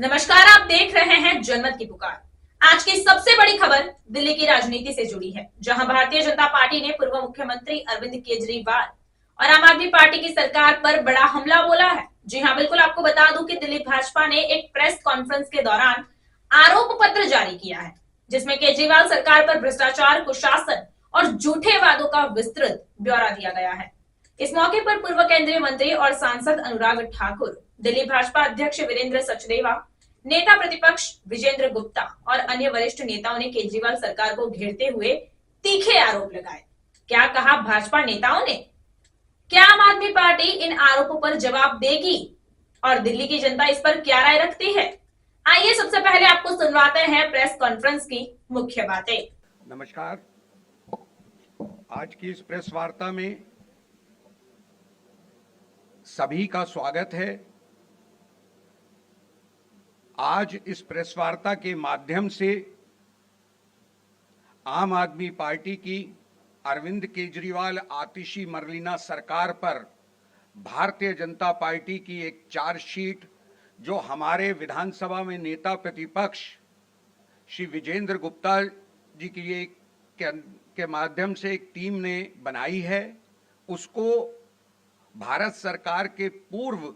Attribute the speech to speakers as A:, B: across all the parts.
A: नमस्कार, आप देख रहे हैं जनमत की पुकार। आज की सबसे बड़ी खबर दिल्ली की राजनीति से जुड़ी है, जहां भारतीय जनता पार्टी ने पूर्व मुख्यमंत्री अरविंद केजरीवाल और आम आदमी पार्टी की सरकार पर बड़ा हमला बोला है। जी हां, बिल्कुल आपको बता दूं कि दिल्ली भाजपा ने एक प्रेस कॉन्फ्रेंस के दौरान आरोप पत्र जारी किया है, जिसमें केजरीवाल सरकार पर भ्रष्टाचार, कुशासन और झूठे वादों का विस्तृत ब्यौरा दिया गया है। इस मौके पर पूर्व केंद्रीय मंत्री और सांसद अनुराग ठाकुर, दिल्ली भाजपा अध्यक्ष वीरेंद्र सचदेवा, नेता प्रतिपक्ष विजेंद्र गुप्ता और अन्य वरिष्ठ नेताओं ने केजरीवाल सरकार को घेरते हुए तीखे आरोप लगाए। क्या कहा भाजपा नेताओं ने? क्या आम आदमी पार्टी इन आरोपों पर जवाब देगी और दिल्ली की जनता इस पर क्या राय रखती है? आइए सबसे पहले आपको सुनवाते हैं प्रेस कॉन्फ्रेंस की मुख्य बातें।
B: नमस्कार। आज की इस प्रेस वार्ता में सभी का स्वागत है। आज इस प्रेस वार्ता के माध्यम से आम आदमी पार्टी की अरविंद केजरीवाल आतिशी मरलीना सरकार पर भारतीय जनता पार्टी की एक चार्जशीट, जो हमारे विधानसभा में नेता प्रतिपक्ष श्री विजेंद्र गुप्ता जी की के माध्यम से एक टीम ने बनाई है, उसको भारत सरकार के पूर्व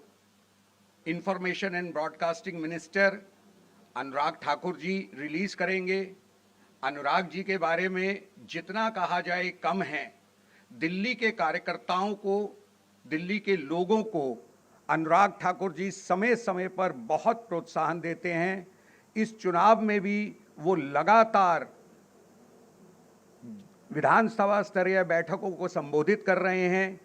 B: information and broadcasting minister Anurag Thakur ji release करेंगे। अनुराग जी के बारे में जितना कहा जाए कम है। दिल्ली के कार्यकर्ताओं को, दिल्ली के लोगों को अनुराग ठाकुर जी समय समय पर बहुत प्रोत्साहन देते हैं। इस चुनाव में भी वो लगातार विधानसभा स्तरीय बैठकों को संबोधित कर रहे हैं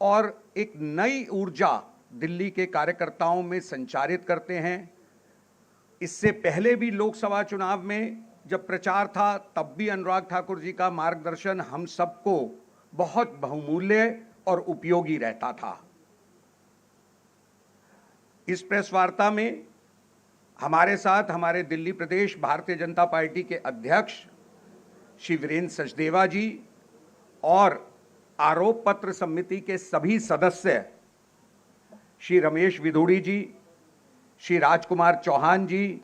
B: और एक नई ऊर्जा दिल्ली के कार्यकर्ताओं में संचारित करते हैं। इससे पहले भी लोकसभा चुनाव में जब प्रचार था, तब भी अनुराग ठाकुर जी का मार्गदर्शन हम सबको बहुत बहुमूल्य और उपयोगी रहता था। इस प्रेस वार्ता में हमारे साथ हमारे दिल्ली प्रदेश भारतीय जनता पार्टी के अध्यक्ष श्री वीरेंद्र सचदेवा जी और आरोप पत्र समिति के सभी सदस्य श्री रमेश विधुड़ी जी, श्री राजकुमार चौहान जी,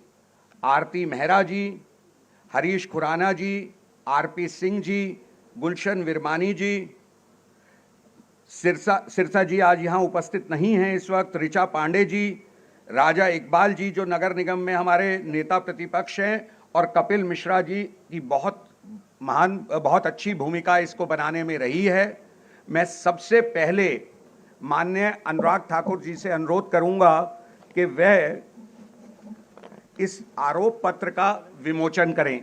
B: आरती मेहरा जी, हरीश खुराना जी, आरपी सिंह जी, गुलशन विरमानी जी, सिरसा जी आज यहाँ उपस्थित नहीं हैं इस वक्त, ऋचा पांडे जी, राजा इकबाल जी जो नगर निगम में हमारे नेता प्रतिपक्ष हैं, और कपिल मिश्रा जी की बहुत अच्छी भूमिका इसको बनाने में रही है। मैं सबसे पहले माननीय अनुराग ठाकुर जी से अनुरोध करूंगा कि वह इस आरोप पत्र का विमोचन करें।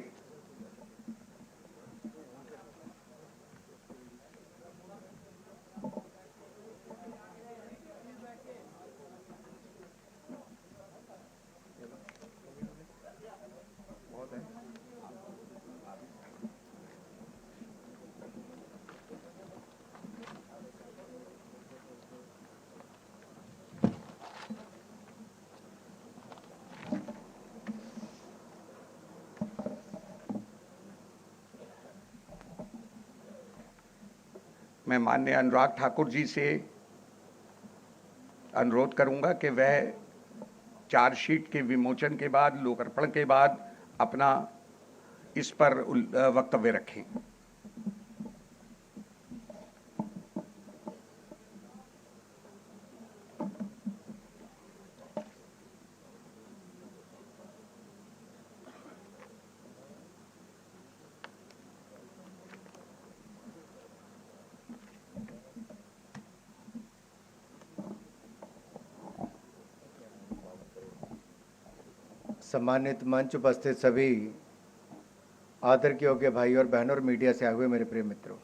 B: मैं माननीय अनुराग ठाकुर जी से अनुरोध करूंगा कि वह चार्जशीट के विमोचन के बाद, लोकार्पण के बाद अपना इस पर वक्तव्य रखें।
C: सम्मानित मंच उपस्थित सभी आदर के योग्य भाई और बहनों और मीडिया से आए हुए मेरे प्रिय मित्रों,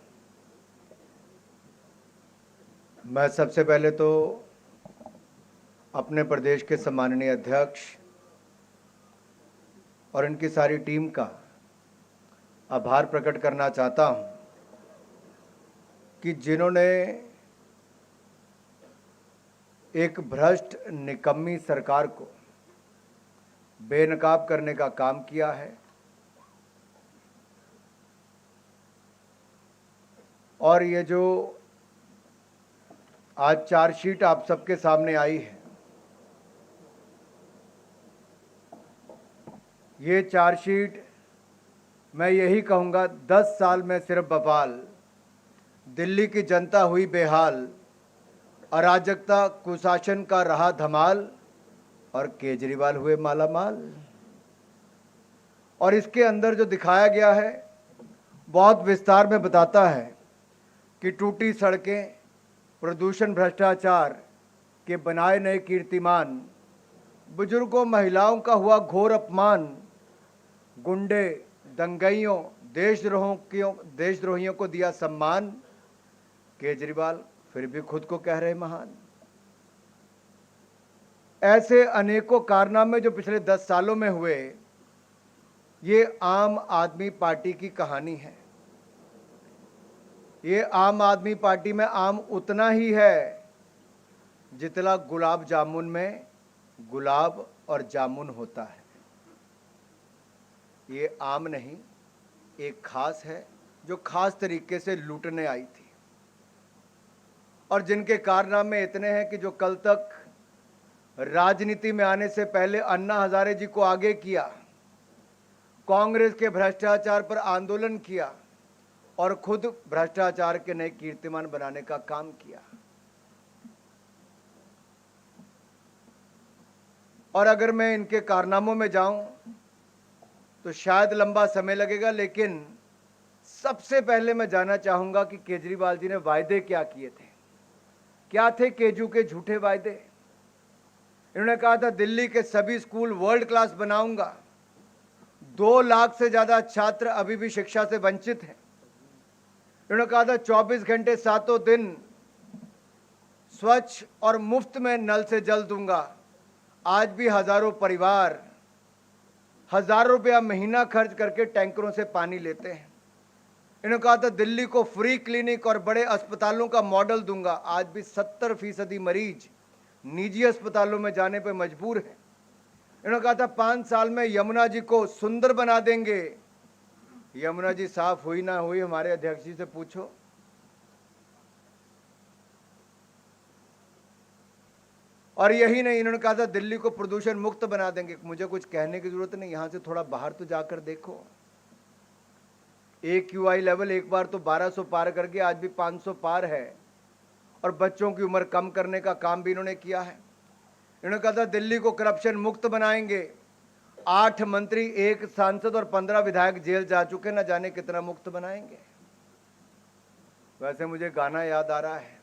C: मैं सबसे पहले तो अपने प्रदेश के सम्माननीय अध्यक्ष और इनकी सारी टीम का आभार प्रकट करना चाहता हूं कि जिन्होंने एक भ्रष्ट निकम्मी सरकार को बेनकाब करने का काम किया है और ये जो आज चार्जशीट आप सबके सामने आई है, ये चार्जशीट मैं यही कहूँगा 10 साल में सिर्फ बवाल, दिल्ली की जनता हुई बेहाल, अराजकता कुशासन का रहा धमाल और केजरीवाल हुए मालामाल। और इसके अंदर जो दिखाया गया है बहुत विस्तार में बताता है कि टूटी सड़कें, प्रदूषण, भ्रष्टाचार के बनाए नए कीर्तिमान, बुजुर्गों महिलाओं का हुआ घोर अपमान, गुंडे दंगइयों देशद्रोहियों को दिया सम्मान, केजरीवाल फिर भी खुद को कह रहे महान। ऐसे अनेकों कारनामे जो पिछले 10 सालों में हुए, ये आम आदमी पार्टी की कहानी है। ये आम आदमी पार्टी में आम उतना ही है जितना गुलाब जामुन में गुलाब और जामुन होता है। ये आम नहीं, एक खास है जो खास तरीके से लूटने आई थी और जिनके कारनामे इतने हैं कि जो कल तक राजनीति में आने से पहले अन्ना हजारे जी को आगे किया, कांग्रेस के भ्रष्टाचार पर आंदोलन किया और खुद भ्रष्टाचार के नए कीर्तिमान बनाने का काम किया। और अगर मैं इनके कारनामों में जाऊं तो शायद लंबा समय लगेगा, लेकिन सबसे पहले मैं जानना चाहूंगा कि केजरीवाल जी ने वायदे क्या किए थे। क्या थे केजू के झूठे वायदे? इन्होंने कहा था दिल्ली के सभी स्कूल वर्ल्ड क्लास बनाऊंगा। 2 लाख से ज्यादा छात्र अभी भी शिक्षा से वंचित हैं। इन्होंने कहा था 24 घंटे सातों दिन स्वच्छ और मुफ्त में नल से जल दूंगा। आज भी हजारों परिवार हजारों रुपया महीना खर्च करके टैंकरों से पानी लेते हैं। इन्होंने कहा था दिल्ली को फ्री क्लिनिक और बड़े अस्पतालों का मॉडल दूंगा। आज भी 70% मरीज निजी अस्पतालों में जाने पर मजबूर हैं। इन्होंने कहा था 5 साल में यमुना जी को सुंदर बना देंगे। यमुना जी साफ हुई ना हुई, हमारे अध्यक्ष जी से पूछो। और यही नहीं, इन्होंने कहा था दिल्ली को प्रदूषण मुक्त बना देंगे। मुझे कुछ कहने की जरूरत नहीं, यहां से थोड़ा बाहर तो जाकर देखो। AQI लेवल एक बार तो 1200 पार करके आज भी 500 पार है और बच्चों की उम्र कम करने का काम भी इन्होंने किया है। इन्होंने कहा था दिल्ली को करप्शन मुक्त बनाएंगे। 8 मंत्री, 1 सांसद और 15 विधायक जेल जा चुके, न जाने कितना मुक्त बनाएंगे। वैसे मुझे गाना याद आ रहा है,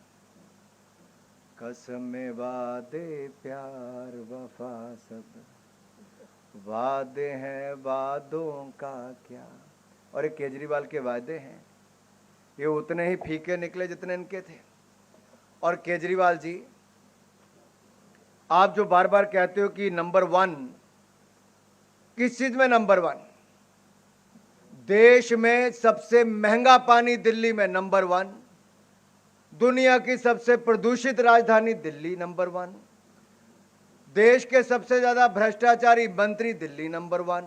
C: कसमें वादे प्यार वफा सब वादे हैं, वादों का क्या। और ये केजरीवाल के वादे हैं, ये उतने ही फीके निकले जितने इनके थे। और केजरीवाल जी, आप जो बार बार कहते हो कि नंबर 1, किस चीज में नंबर 1? देश में सबसे महंगा पानी दिल्ली में नंबर 1, दुनिया की सबसे प्रदूषित राजधानी दिल्ली नंबर 1, देश के सबसे ज्यादा भ्रष्टाचारी मंत्री दिल्ली नंबर 1,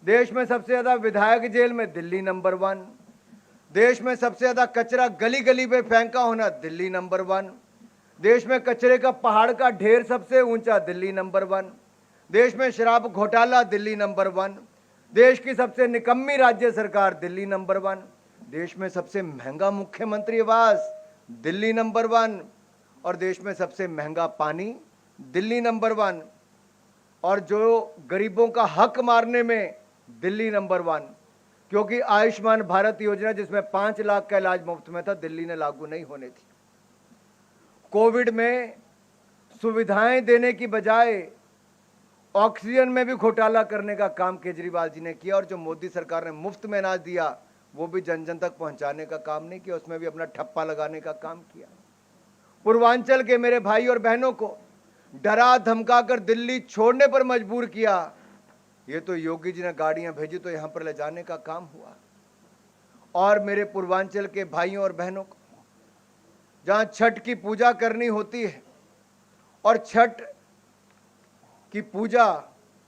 C: देश में सबसे ज्यादा विधायक जेल में दिल्ली नंबर 1, देश में सबसे ज्यादा कचरा गली गली में फेंका होना दिल्ली नंबर 1, देश में कचरे का पहाड़ का ढेर सबसे ऊंचा दिल्ली नंबर 1, देश में शराब घोटाला दिल्ली नंबर 1, देश की सबसे निकम्मी राज्य सरकार दिल्ली नंबर 1, देश में सबसे महंगा मुख्यमंत्री आवास दिल्ली नंबर 1 और देश में सबसे महंगा पानी दिल्ली नंबर 1 और जो गरीबों का हक मारने में दिल्ली नंबर 1, क्योंकि आयुष्मान भारत योजना जिसमें 5 लाख का इलाज मुफ्त में था, दिल्ली ने लागू नहीं होने थी। कोविड में सुविधाएं देने की बजाय ऑक्सीजन में भी घोटाला करने का काम केजरीवाल जी ने किया और जो मोदी सरकार ने मुफ्त में अनाज दिया वो भी जन जन तक पहुंचाने का काम नहीं किया, उसमें भी अपना ठप्पा लगाने का काम किया। पूर्वांचल के मेरे भाई और बहनों को डरा धमकाकर दिल्ली छोड़ने पर मजबूर किया। ये तो योगी जी ने गाड़ियां भेजी तो यहां पर ले जाने का काम हुआ। और मेरे पूर्वांचल के भाइयों और बहनों को जहां छठ की पूजा करनी होती है और छठ की पूजा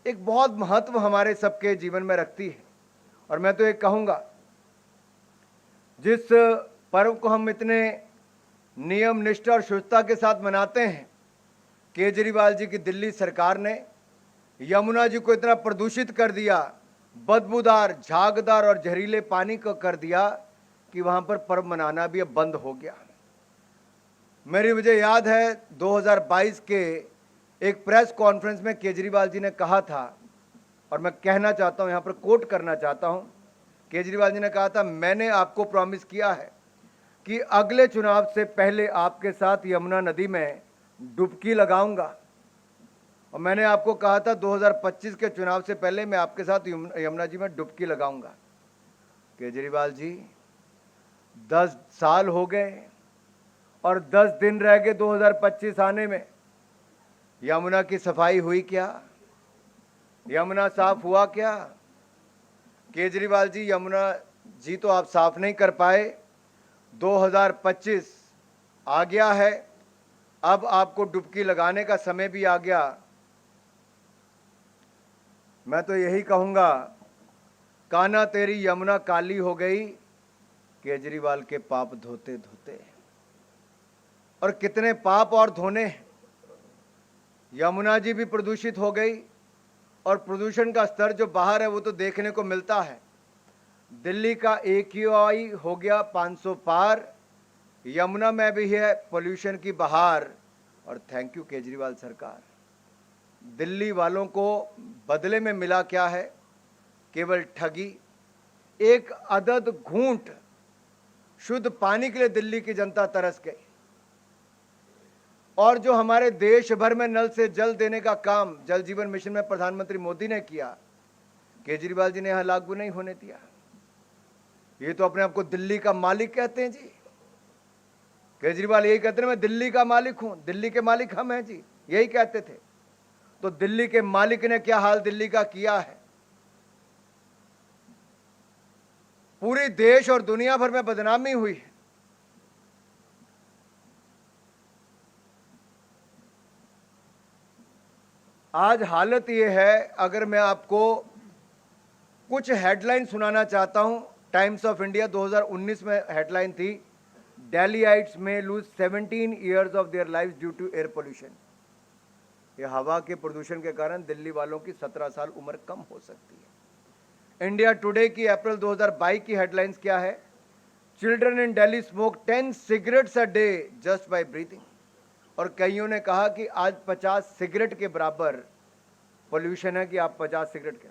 C: एक बहुत महत्व हमारे सबके जीवन में रखती है, और मैं तो एक कहूंगा जिस पर्व को हम इतने नियम निष्ठा और शुद्धता के साथ मनाते हैं, केजरीवाल जी की दिल्ली सरकार ने यमुना जी को इतना प्रदूषित कर दिया, बदबूदार, झागदार और जहरीले पानी को कर दिया कि वहां पर पर्व मनाना भी अब बंद हो गया। मुझे याद है 2022 के एक प्रेस कॉन्फ्रेंस में केजरीवाल जी ने कहा था, और मैं कहना चाहता हूं, यहां पर कोट करना चाहता हूं, केजरीवाल जी ने कहा था, मैंने आपको प्रॉमिस किया है कि अगले चुनाव से पहले आपके साथ यमुना नदी में डुबकी लगाऊंगा। और मैंने आपको कहा था 2025 के चुनाव से पहले मैं आपके साथ यमुना जी में डुबकी लगाऊंगा। केजरीवाल जी 10 साल हो गए और 10 दिन रह गए 2025 आने में। यमुना की सफाई हुई क्या? यमुना साफ हुआ क्या? केजरीवाल जी, यमुना जी तो आप साफ नहीं कर पाए। 2025 आ गया है, अब आपको डुबकी लगाने का समय भी आ गया। मैं तो यही कहूंगा, कान्हा तेरी यमुना काली हो गई, केजरीवाल के पाप धोते धोते। और कितने पाप और धोने हैं। यमुना जी भी प्रदूषित हो गई, और प्रदूषण का स्तर जो बाहर है वो तो देखने को मिलता है। दिल्ली का AQI हो गया 500 पार, यमुना में भी है पोल्यूशन की बहार। और थैंक यू केजरीवाल सरकार। दिल्ली वालों को बदले में मिला क्या है? केवल ठगी। एक अदद घूंट शुद्ध पानी के लिए दिल्ली की जनता तरस गई। और जो हमारे देश भर में नल से जल देने का काम जल जीवन मिशन में प्रधानमंत्री मोदी ने किया, केजरीवाल जी ने यहां लागू नहीं होने दिया। ये तो अपने आप को दिल्ली का मालिक कहते हैं जी। केजरीवाल यही कहते हैं, मैं दिल्ली का मालिक हूं, दिल्ली के मालिक हम हैं जी, यही कहते थे। तो दिल्ली के मालिक ने क्या हाल दिल्ली का किया है? पूरे देश और दुनिया भर में बदनामी हुई है। आज हालत ये है, अगर मैं आपको कुछ हेडलाइन सुनाना चाहता हूं। टाइम्स ऑफ इंडिया 2019 में हेडलाइन थी, दिल्लीइट्स में lose 17 years of their life due to air pollution. ये हवा के प्रदूषण के कारण दिल्ली वालों की 17 साल उम्र कम हो सकती है। इंडिया टुडे की अप्रैल 2022 की हेडलाइंस क्या है? Children in Delhi smoke 10 cigarettes a day just by breathing. और कईयों ने कहा कि आज 50 सिगरेट के बराबर पोल्यूशन है कि आप 50 सिगरेट के।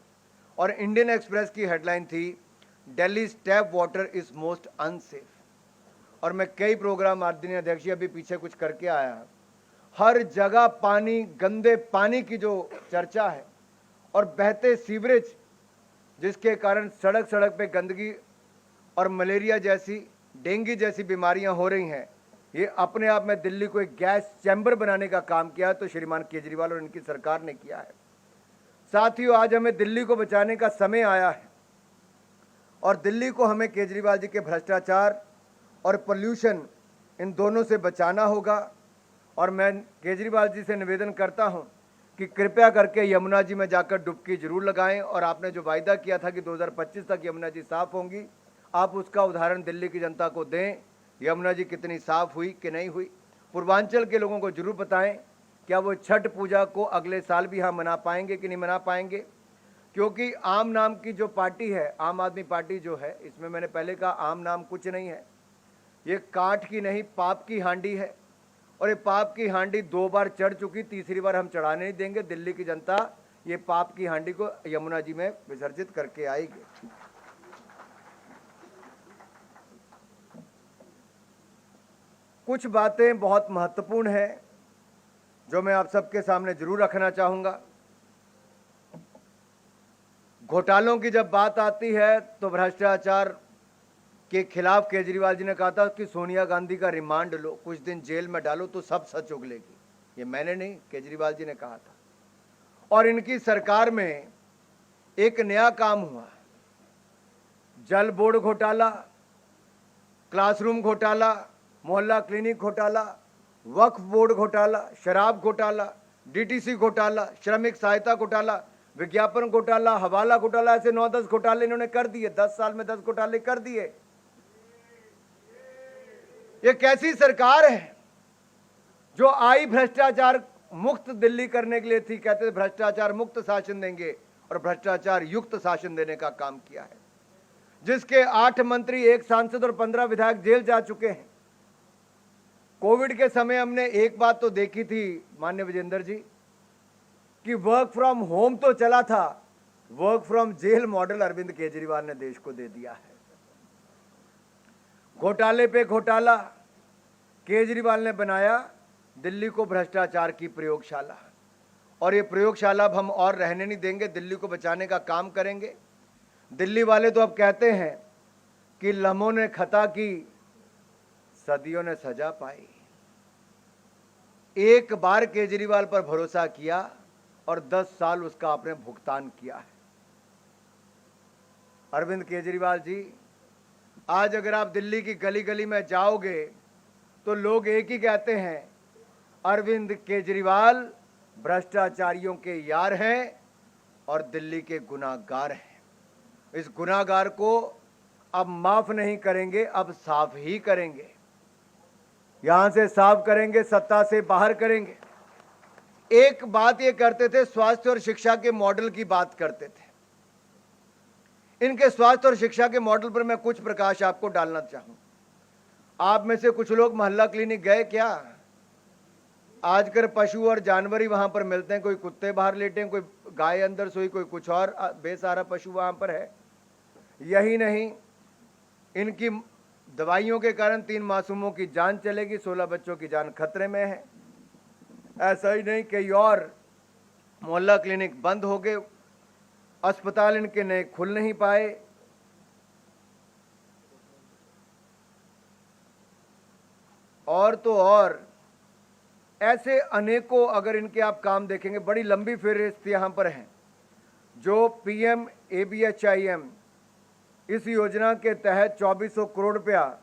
C: और इंडियन एक्सप्रेस की हेडलाइन थी, Delhi tap water is most unsafe. और मैं कई प्रोग्राम आदरणीय अध्यक्ष जी अभी पीछे कुछ करके आया, हर जगह पानी, गंदे पानी की जो चर्चा है और बहते सीवरेज, जिसके कारण सड़क सड़क पे गंदगी और मलेरिया जैसी, डेंगू जैसी बीमारियां हो रही हैं। ये अपने आप में दिल्ली को एक गैस चैम्बर बनाने का काम किया तो श्रीमान केजरीवाल और इनकी सरकार ने किया है। साथियों, आज हमें दिल्ली को बचाने का समय आया है और दिल्ली को हमें केजरीवाल जी के भ्रष्टाचार और पोल्यूशन, इन दोनों से बचाना होगा। और मैं केजरीवाल जी से निवेदन करता हूं कि कृपया करके यमुना जी में जाकर डुबकी जरूर लगाएं। और आपने जो वायदा किया था कि 2025 तक यमुना जी साफ होंगी, आप उसका उदाहरण दिल्ली की जनता को दें। यमुना जी कितनी साफ हुई कि नहीं हुई, पूर्वांचल के लोगों को जरूर बताएं। क्या वो छठ पूजा को अगले साल भी हम मना पाएंगे कि नहीं मना पाएंगे? क्योंकि आम नाम की जो पार्टी है, आम आदमी पार्टी जो है, इसमें मैंने पहले कहा आम नाम कुछ नहीं है, ये काठ की नहीं पाप की हांडी है। और ये पाप की हांडी 2 बार चढ़ चुकी, तीसरी बार हम चढ़ाने नहीं देंगे। दिल्ली की जनता ये पाप की हांडी को यमुना जी में विसर्जित करके आएगी। कुछ बातें बहुत महत्वपूर्ण हैं जो मैं आप सबके सामने जरूर रखना चाहूंगा। घोटालों की जब बात आती है तो भ्रष्टाचार के खिलाफ केजरीवाल जी ने कहा था कि सोनिया गांधी का रिमांड लो, कुछ दिन जेल में डालो तो सब सच उगलेगी। ये मैंने नहीं, केजरीवाल जी ने कहा था। और इनकी सरकार में एक नया काम हुआ, जल बोर्ड घोटाला, क्लासरूम घोटाला, मोहल्ला क्लिनिक घोटाला, वक्फ बोर्ड घोटाला, शराब घोटाला, डीटीसी घोटाला, श्रमिक सहायता घोटाला, विज्ञापन घोटाला, हवाला घोटाला, ऐसे 9-10 घोटाले इन्होंने कर दिए। 10 साल में 10 घोटाले कर दिए। ये कैसी सरकार है जो आई भ्रष्टाचार मुक्त दिल्ली करने के लिए थी, कहते थे भ्रष्टाचार मुक्त शासन देंगे और भ्रष्टाचार युक्त शासन देने का काम किया है। जिसके 8 मंत्री, 1 सांसद और 15 विधायक जेल जा चुके हैं। कोविड के समय हमने एक बात तो देखी थी माननीय विजेंद्र जी, कि वर्क फ्रॉम होम तो चला था, work from jail model Arvind Kejriwal ने देश को दे दिया है। घोटाले पे घोटाला केजरीवाल ने बनाया दिल्ली को भ्रष्टाचार की प्रयोगशाला, और ये प्रयोगशाला अब हम और रहने नहीं देंगे, दिल्ली को बचाने का काम करेंगे। दिल्ली वाले तो अब कहते हैं कि लम्हों ने खता की, सदियों ने सजा पाई। एक बार केजरीवाल पर भरोसा किया और 10 साल उसका आपने भुगतान किया है। अरविंद केजरीवाल जी, आज अगर आप दिल्ली की गली गली में जाओगे तो लोग एक ही कहते हैं, अरविंद केजरीवाल भ्रष्टाचारियों के यार हैं और दिल्ली के गुनाहगार हैं। इस गुनाहगार को अब माफ नहीं करेंगे, अब साफ ही करेंगे। यहां से साफ करेंगे, सत्ता से बाहर करेंगे। एक बात ये करते थे, स्वास्थ्य और शिक्षा के मॉडल की बात करते थे। इनके स्वास्थ्य और शिक्षा के मॉडल पर मैं कुछ प्रकाश आपको डालना चाहूं। आप में से कुछ लोग मोहल्ला क्लिनिक गए क्या? आजकल पशु और जानवर ही वहां पर मिलते हैं। कोई कुत्ते बाहर लेटे हैं, कोई गाय अंदर सोई, कोई कुछ और बेसहारा पशु वहां पर है। यही नहीं, इनकी दवाइयों के कारण 3 मासूमों की जान चलेगी, 16 बच्चों की जान खतरे में है। ऐसा ही नहीं, कई और मोहल्ला क्लिनिक बंद हो गए, अस्पताल इनके नए खुल नहीं पाए। और तो और ऐसे अनेकों अगर इनके आप काम देखेंगे, बड़ी लंबी फहरिस्त यहाँ पर हैं। जो PM-ABHIM इस योजना के तहत 2400 करोड़ रुपया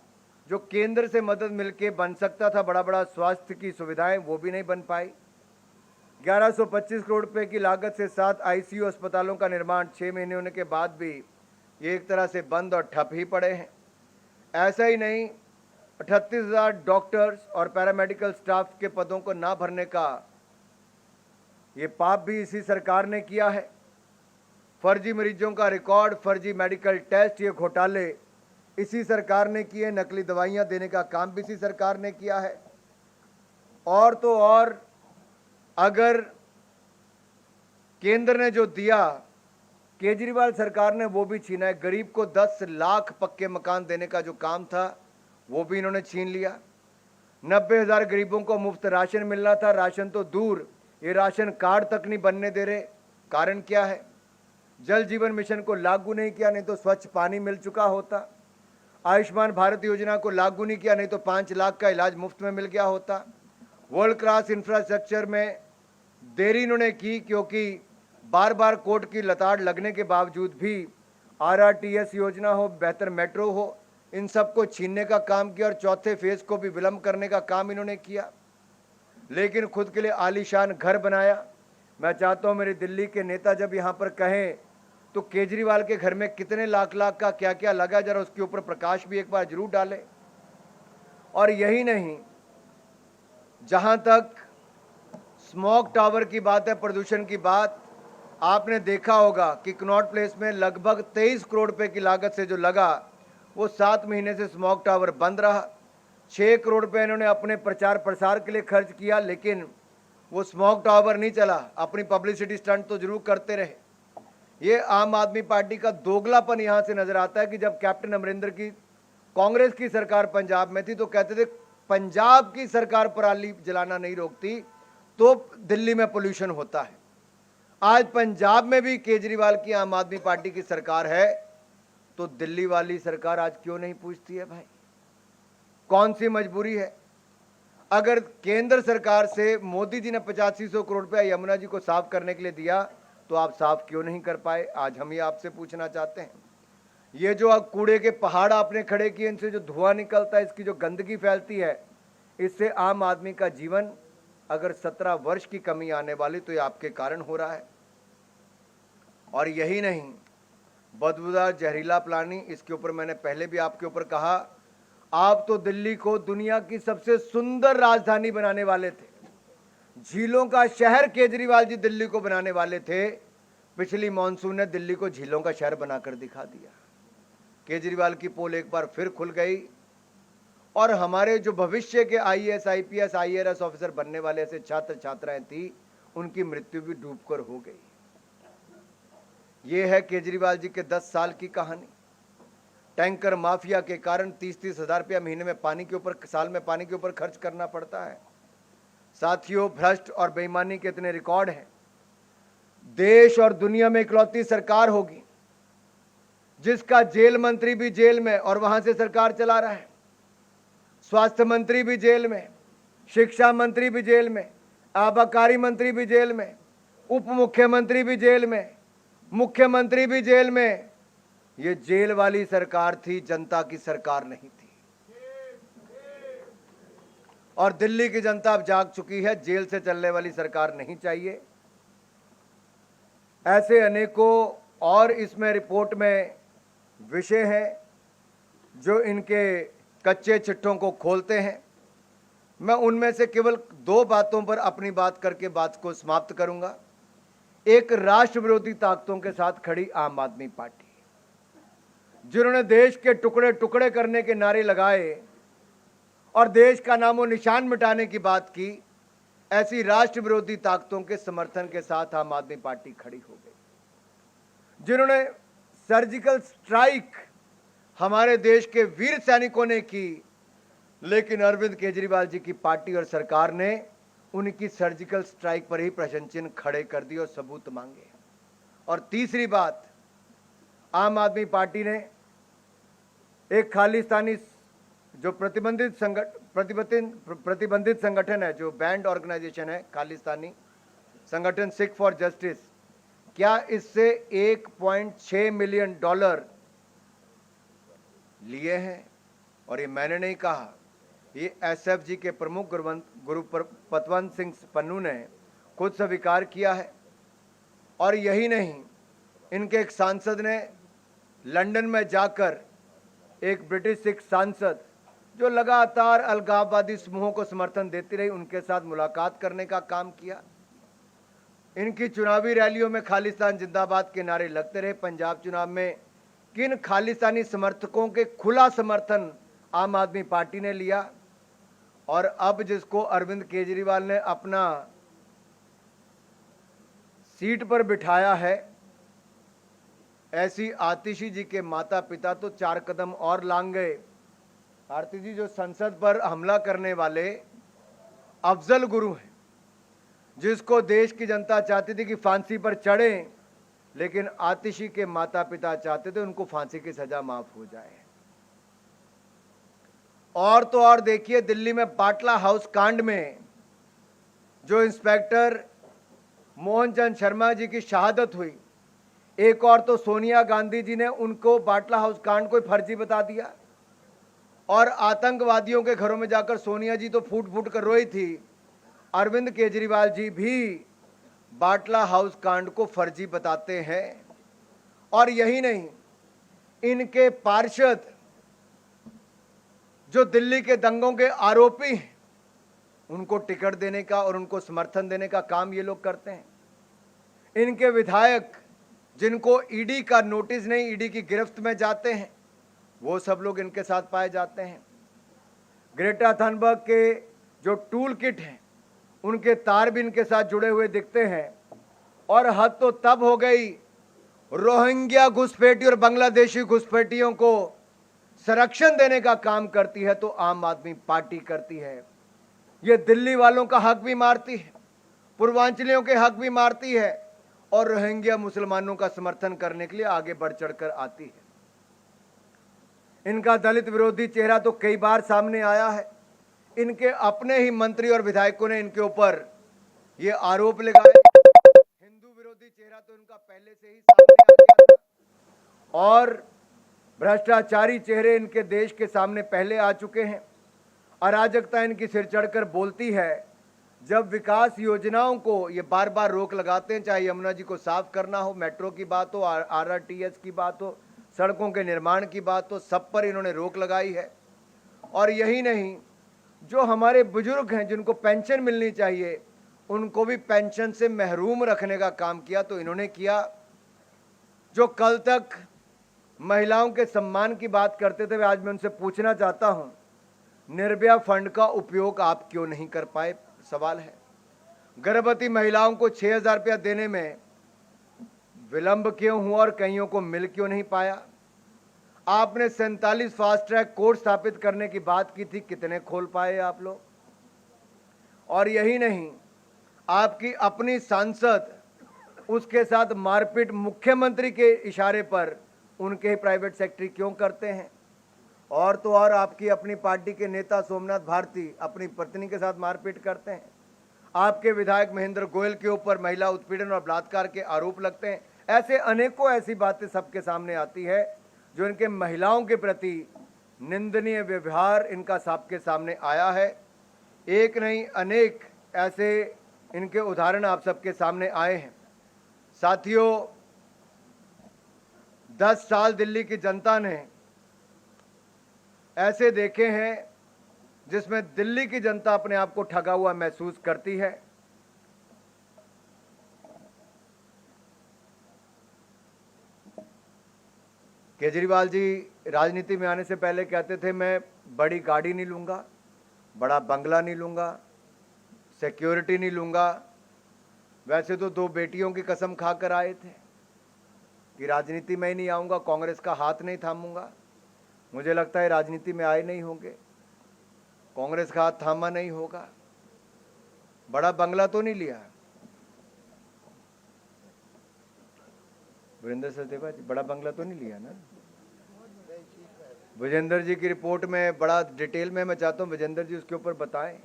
C: जो केंद्र से मदद मिलके बन सकता था, बड़ा बड़ा स्वास्थ्य की सुविधाएं, वो भी नहीं बन पाई। 1125 करोड़ रुपए की लागत से 7 ICU अस्पतालों का निर्माण 6 महीने होने के बाद भी ये एक तरह से बंद और ठप ही पड़े हैं। ऐसा ही नहीं, 38,000 डॉक्टर्स और पैरामेडिकल स्टाफ के पदों को ना भरने का ये पाप भी इसी सरकार ने किया है। फर्जी मरीजों का रिकॉर्ड, फर्जी मेडिकल टेस्ट, ये घोटाले इसी सरकार ने किए। नकली दवाइयां देने का काम भी इसी सरकार ने किया है। और तो और अगर केंद्र ने जो दिया, केजरीवाल सरकार ने वो भी छीना है। गरीब को 10 लाख पक्के मकान देने का जो काम था वो भी इन्होंने छीन लिया। 90,000 गरीबों को मुफ्त राशन मिलना था, राशन तो दूर, ये राशन कार्ड तक नहीं बनने दे रहे। कारण क्या है? जल जीवन मिशन को लागू नहीं किया, नहीं तो स्वच्छ पानी मिल चुका होता। आयुष्मान भारत योजना को लागू नहीं किया, नहीं तो 5 लाख का इलाज मुफ्त में मिल गया होता। वर्ल्ड क्लास इंफ्रास्ट्रक्चर में देरी इन्होंने की, क्योंकि बार बार कोर्ट की लताड़ लगने के बावजूद भी RRTS योजना हो, बेहतर मेट्रो हो, इन सबको छीनने का काम किया और चौथे फेज को भी विलंब करने का काम इन्होंने किया। लेकिन खुद के लिए आलीशान घर बनाया। मैं चाहता हूं मेरे दिल्ली के नेता जब यहां पर कहें तो केजरीवाल के घर में कितने लाख लाख का क्या क्या लगा, जरा उसके ऊपर प्रकाश भी एक बार जरूर डालें। और यही नहीं, जहां तक स्मोक टावर की बात है, प्रदूषण की बात, आपने देखा होगा कि कनॉट प्लेस में लगभग 23 करोड़ रुपए की लागत से जो लगा, वो 7 महीने से स्मोक टावर बंद रहा। 6 करोड़ रुपए इन्होंने अपने प्रचार प्रसार के लिए खर्च किया, लेकिन वो स्मोक टावर नहीं चला। अपनी पब्लिसिटी स्टंट तो जरूर करते रहे। ये आम आदमी पार्टी का दोगलापन यहां से नजर आता है कि जब कैप्टन अमरिंदर की कांग्रेस की सरकार पंजाब में थी तो कहते थे पंजाब की सरकार पराली जलाना नहीं रोकती तो दिल्ली में पोल्यूशन होता है। आज पंजाब में भी केजरीवाल की आम आदमी पार्टी की सरकार है, तो दिल्ली वाली सरकार आज क्यों नहीं पूछती है? भाई, कौन सी मजबूरी है? अगर केंद्र सरकार से मोदी जी ने 8500 करोड़ रुपया यमुना जी को साफ करने के लिए दिया, तो आप साफ क्यों नहीं कर पाए? आज हम ये आपसे पूछना चाहते हैं। ये जो अब कूड़े के पहाड़ आपने खड़े किए, इनसे जो धुआं निकलता है, इसकी जो गंदगी फैलती है, इससे आम आदमी का जीवन, अगर 17 वर्ष की कमी आने वाली तो ये आपके कारण हो रहा है। और यही नहीं, बदबूदार जहरीला पानी, इसके ऊपर मैंने पहले भी आपके ऊपर कहा, आप तो दिल्ली को दुनिया की सबसे सुंदर राजधानी बनाने वाले थे। झीलों का शहर केजरीवाल जी दिल्ली को बनाने वाले थे, पिछली मॉनसून ने दिल्ली को झीलों का शहर बनाकर दिखा दिया। केजरीवाल की पोल एक बार फिर खुल गई और हमारे जो भविष्य के आईएएस, आईपीएस, आईआरएस ऑफिसर बनने वाले ऐसे छात्र छात्राएं थी, उनकी मृत्यु भी डूबकर हो गई। ये है केजरीवाल जी के 10 साल की कहानी। टैंकर माफिया के कारण 30-30 हजार रुपया महीने में पानी के ऊपर, साल में पानी के ऊपर खर्च करना पड़ता है। साथियों, भ्रष्ट और बेईमानी के इतने रिकॉर्ड हैं। देश और दुनिया में इकलौती सरकार होगी जिसका जेल मंत्री भी जेल में और वहां से सरकार चला रहा है, स्वास्थ्य मंत्री भी जेल में, शिक्षा मंत्री भी जेल में, आबकारी मंत्री भी जेल में, उप मुख्यमंत्री भी जेल में, मुख्यमंत्री भी जेल में। ये जेल वाली सरकार थी, जनता की सरकार नहीं थी। और दिल्ली की जनता अब जाग चुकी है, जेल से चलने वाली सरकार नहीं चाहिए। ऐसे अनेकों और इसमें रिपोर्ट में विषय हैं जो इनके कच्चे चिट्ठों को खोलते हैं। मैं उनमें से केवल 2 बातों पर अपनी बात करके बात को समाप्त करूंगा। एक, राष्ट्र विरोधी ताकतों के साथ खड़ी आम आदमी पार्टी, जिन्होंने देश के टुकड़े टुकड़े करने के नारे लगाए और देश का नामो निशान मिटाने की बात की, ऐसी राष्ट्र विरोधी ताकतों के समर्थन के साथ आम आदमी पार्टी खड़ी हो गई। जिन्होंने सर्जिकल स्ट्राइक हमारे देश के वीर सैनिकों ने की, लेकिन अरविंद केजरीवाल जी की पार्टी और सरकार ने उनकी सर्जिकल स्ट्राइक पर ही प्रश्न चिन्ह खड़े कर दिए और सबूत मांगे। और तीसरी बात, आम आदमी पार्टी ने एक खालिस्तानी जो प्रतिबंधित संगठन है, जो बैंड ऑर्गेनाइजेशन है, खालिस्तानी संगठन सिख फॉर जस्टिस, क्या इससे $1.6 मिलियन लिए हैं? और ये मैंने नहीं कहा, ये एसएफजी के प्रमुख गुरुपतवंत सिंह पन्नू ने खुद स्वीकार किया है। और यही नहीं, इनके एक सांसद ने लंदन में जाकर, एक ब्रिटिश सिख सांसद जो लगातार अलगाववादी समूहों को समर्थन देती रही, उनके साथ मुलाकात करने का काम किया। इनकी चुनावी रैलियों में खालिस्तान जिंदाबाद के नारे लगते रहे। पंजाब चुनाव में किन खालिस्तानी समर्थकों के खुला समर्थन आम आदमी पार्टी ने लिया, और अब जिसको अरविंद केजरीवाल ने अपना सीट पर बिठाया है, ऐसी आतिशी जी के माता पिता तो 4 कदम और लांग गए। आरती जी जो संसद पर हमला करने वाले अफजल गुरु हैं, जिसको देश की जनता चाहती थी कि फांसी पर चढ़े, लेकिन आतिशी के माता पिता चाहते थे उनको फांसी की सजा माफ हो जाए। और तो और देखिए, दिल्ली में बाटला हाउस कांड में जो इंस्पेक्टर मोहन चंद शर्मा जी की शहादत हुई, एक और तो सोनिया गांधी जी ने उनको बाटला हाउस कांड को फर्जी बता दिया, और आतंकवादियों के घरों में जाकर सोनिया जी तो फूट फूट कर रोई थी। अरविंद केजरीवाल जी भी बाटला हाउस कांड को फर्जी बताते हैं। और यही नहीं, इनके पार्षद जो दिल्ली के दंगों के आरोपी हैं, उनको टिकट देने का और उनको समर्थन देने का काम ये लोग करते हैं। इनके विधायक जिनको ईडी का नोटिस नहीं, ईडी की गिरफ्त में जाते हैं, वो सब लोग इनके साथ पाए जाते हैं। ग्रेटा थनबर्ग के जो टूल किट हैं, उनके तार भी इनके साथ जुड़े हुए दिखते हैं। और हद तो तब हो गई, रोहिंग्या घुसपैठी और बांग्लादेशी घुसपैठियों को संरक्षण देने का काम करती है तो आम आदमी पार्टी करती है। ये दिल्ली वालों का हक भी मारती है, पूर्वांचलियों के हक भी मारती है, और रोहिंग्या मुसलमानों का समर्थन करने के लिए आगे बढ़ चढ़कर आती है। इनका दलित विरोधी चेहरा तो कई बार सामने आया है। इनके अपने ही मंत्री और विधायकों ने इनके ऊपर ये आरोप लगाए। हिंदू विरोधी चेहरा तो इनका पहले से ही सामने आ गया था, और भ्रष्टाचारी चेहरे इनके देश के सामने पहले आ चुके हैं। अराजकता इनकी सिर चढ़कर बोलती है। जब विकास योजनाओं को ये बार बार रोक लगाते हैं, चाहे यमुना जी को साफ करना हो, मेट्रो की बात हो, आरआरटीएस की बात हो, सड़कों के निर्माण की बात हो, सब पर इन्होंने रोक लगाई है। और यही नहीं, जो हमारे बुजुर्ग हैं जिनको पेंशन मिलनी चाहिए, उनको भी पेंशन से महरूम रखने का काम किया तो इन्होंने किया। जो कल तक महिलाओं के सम्मान की बात करते थे, आज मैं उनसे पूछना चाहता हूं, निर्भया फंड का उपयोग आप क्यों नहीं कर पाए? सवाल है। गर्भवती महिलाओं को 6,000 रुपया देने में विलंब क्यों हुआ और कईयों को मिल क्यों नहीं पाया? आपने 47 फास्ट ट्रैक कोर्ट स्थापित करने की बात की थी, कितने खोल पाए आप लोग? और यही नहीं, आपकी अपनी सांसद उसके साथ मारपीट मुख्यमंत्री के इशारे पर उनके ही प्राइवेट सेक्रेटरी क्यों करते हैं? और तो और आपकी अपनी पार्टी के नेता सोमनाथ भारती अपनी पत्नी के साथ मारपीट करते हैं। आपके विधायक महेंद्र गोयल के ऊपर महिला उत्पीड़न और बलात्कार के आरोप लगते हैं। ऐसे अनेकों ऐसी बातें सबके सामने आती है जो इनके महिलाओं के प्रति निंदनीय व्यवहार इनका सबके सामने आया है। एक नहीं अनेक ऐसे इनके उदाहरण आप सबके सामने आए हैं। साथियों, 10 साल दिल्ली की जनता ने ऐसे देखे हैं जिसमें दिल्ली की जनता अपने आप को ठगा हुआ महसूस करती है। केजरीवाल जी राजनीति में आने से पहले कहते थे मैं बड़ी गाड़ी नहीं लूंगा, बड़ा बंगला नहीं लूंगा, सिक्योरिटी नहीं लूंगा। वैसे तो 2 बेटियों की कसम खाकर आए थे कि राजनीति में ही नहीं आऊंगा, कांग्रेस का हाथ नहीं थामूंगा। मुझे लगता है राजनीति में आए नहीं होंगे, कांग्रेस का हाथ थामा नहीं होगा। बड़ा बंगला तो नहीं लिया वीरेंद्र सचदेवा जी, बड़ा बंगला तो नहीं लिया ना? विजेंद्र जी की रिपोर्ट में बड़ा डिटेल में मैं चाहता हूं विजेंद्र जी उसके ऊपर बताएं।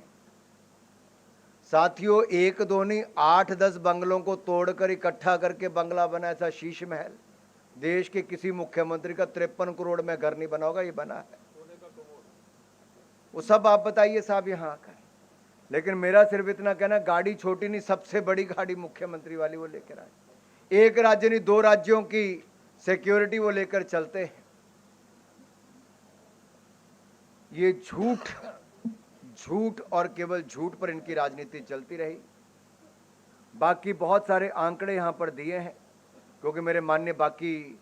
C: साथियों, 1-2 नहीं 8-10 बंगलों को तोड़कर इकट्ठा करके बंगला बना, ऐसा शीश महल देश के किसी मुख्यमंत्री का 53 करोड़ में घर नहीं बना होगा, ये बना है। वो सब आप बताइए साहब यहाँ आकर। लेकिन मेरा सिर्फ इतना कहना, गाड़ी छोटी नहीं, सबसे बड़ी गाड़ी मुख्यमंत्री वाली वो लेकर आए। एक राज्य नहीं 2 राज्यों की सिक्योरिटी वो लेकर चलते हैं। ये झूठ और केवल झूठ पर इनकी राजनीति चलती रही। बाकी बहुत सारे आंकड़े यहां पर दिए हैं, क्योंकि मेरे माननीय बाकी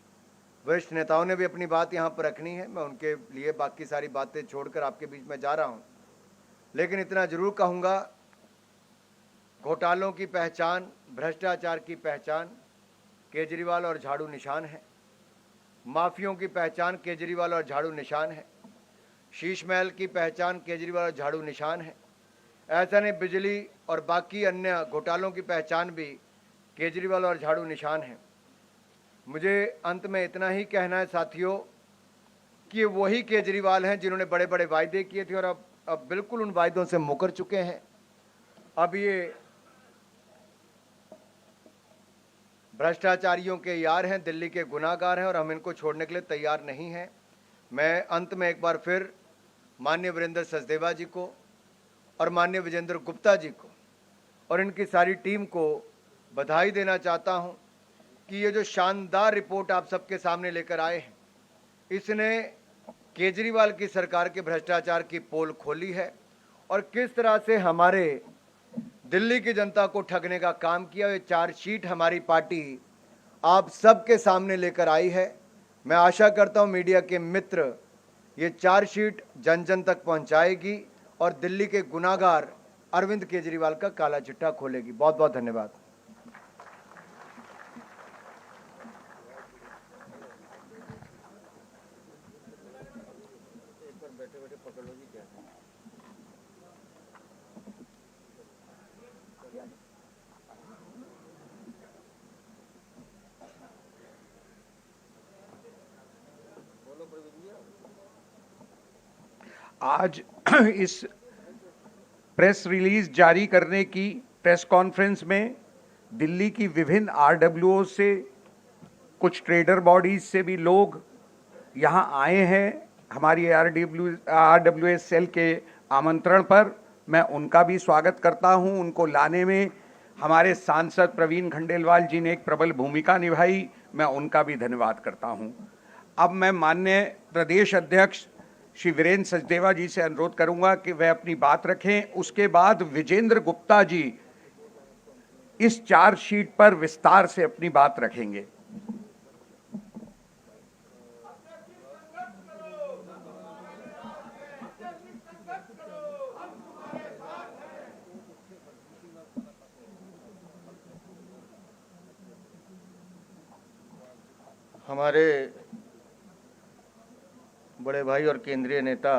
C: वरिष्ठ नेताओं ने भी अपनी बात यहां पर रखनी है। मैं उनके लिए बाकी सारी बातें छोड़कर आपके बीच में जा रहा हूं। लेकिन इतना जरूर कहूंगा, घोटालों की पहचान, भ्रष्टाचार की पहचान केजरीवाल और झाड़ू निशान है। माफियों की पहचान केजरीवाल और झाड़ू निशान है। शीश महल की पहचान केजरीवाल और झाड़ू निशान है। ऐसा नहीं, बिजली और बाकी अन्य घोटालों की पहचान भी केजरीवाल और झाड़ू निशान है। मुझे अंत में इतना ही कहना है साथियों कि वही केजरीवाल हैं जिन्होंने बड़े बड़े वायदे किए थे और अब बिल्कुल उन वायदों से मुकर चुके हैं। अब ये भ्रष्टाचारियों के यार हैं, दिल्ली के गुनाहगार हैं और हम इनको छोड़ने के लिए तैयार नहीं हैं। मैं अंत में एक बार फिर माननीय वीरेंद्र सचदेवा जी को और माननीय विजेंद्र गुप्ता जी को और इनकी सारी टीम को बधाई देना चाहता हूं कि ये जो शानदार रिपोर्ट आप सबके सामने लेकर आए हैं, इसने केजरीवाल की सरकार के भ्रष्टाचार की पोल खोली है और किस तरह से हमारे दिल्ली की जनता को ठगने का काम किया। ये चार्जशीट हमारी पार्टी आप सबके सामने लेकर आई है। मैं आशा करता हूं मीडिया के मित्र ये चार्जशीट जन जन तक पहुंचाएगी और दिल्ली के गुनाहगार अरविंद केजरीवाल का काला चिट्ठा खोलेगी। बहुत बहुत धन्यवाद।
B: आज इस प्रेस रिलीज जारी करने की प्रेस कॉन्फ्रेंस में दिल्ली की विभिन्न आरडब्ल्यूओ से, कुछ ट्रेडर बॉडीज से भी लोग यहां आए हैं। हमारी आरडब्ल्यूएस सेल के आमंत्रण पर मैं उनका भी स्वागत करता हूं। उनको लाने में हमारे सांसद प्रवीण खंडेलवाल जी ने एक प्रबल भूमिका निभाई, मैं उनका भी धन्यवाद करता हूं। अब मैं माननीय प्रदेश अध्यक्ष श्री वीरेंद्र सचदेवा जी से अनुरोध करूंगा कि वह अपनी बात रखें। उसके बाद विजेंद्र गुप्ता जी इस चार्जशीट पर विस्तार से अपनी बात रखेंगे।
C: हमारे बड़े भाई और केंद्रीय नेता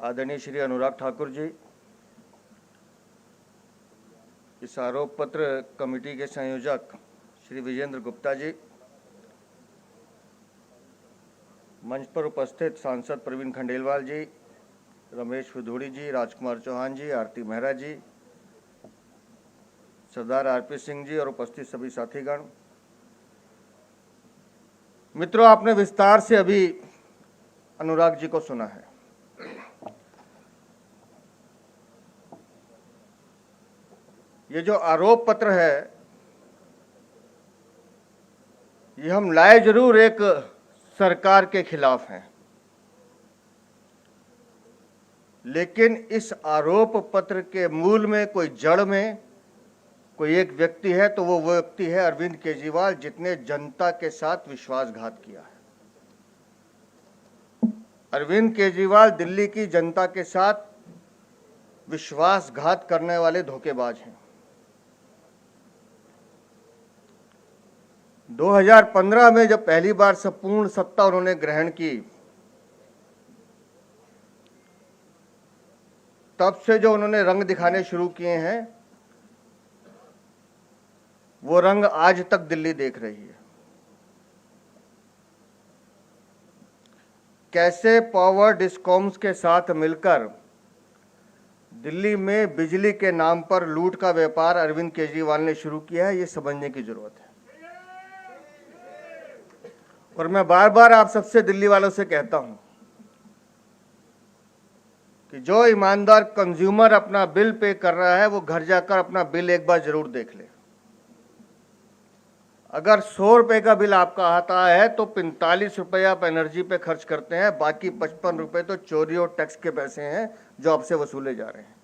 C: आदरणीय श्री अनुराग ठाकुर जी, इस आरोप पत्र कमेटी के संयोजक श्री विजेंद्र गुप्ता जी, मंच पर उपस्थित सांसद प्रवीण खंडेलवाल जी, रमेश विधूड़ी जी, राजकुमार चौहान जी, आरती मेहरा जी, सरदार आरपी सिंह जी और उपस्थित सभी साथीगण, मित्रों, आपने विस्तार से अभी अनुराग जी को सुना है। ये जो आरोप पत्र है, ये हम लाए जरूर एक सरकार के खिलाफ हैं, लेकिन इस आरोप पत्र के मूल में, कोई जड़ में कोई एक व्यक्ति है, तो वो व्यक्ति है अरविंद केजरीवाल, जिसने जनता के साथ विश्वासघात किया है। अरविंद केजरीवाल दिल्ली की जनता के साथ विश्वासघात करने वाले धोखेबाज हैं। 2015 में जब पहली बार संपूर्ण सत्ता उन्होंने ग्रहण की, तब से जो उन्होंने रंग दिखाने शुरू किए हैं, वो रंग आज तक दिल्ली देख रही है। कैसे पावर डिस्कॉम्स के साथ मिलकर दिल्ली में बिजली के नाम पर लूट का व्यापार अरविंद केजरीवाल ने शुरू किया है, ये समझने की जरूरत है। और मैं बार बार आप सबसे दिल्ली वालों से कहता हूं कि जो ईमानदार कंज्यूमर अपना बिल पे कर रहा है, वो घर जाकर अपना बिल एक बार जरूर देख ले। अगर 100 रुपए का बिल आपका आता है तो 45 रुपए आप एनर्जी पे खर्च करते हैं, बाकी 55 रुपए तो चोरी और टैक्स के पैसे हैं जो आपसे वसूले जा रहे हैं।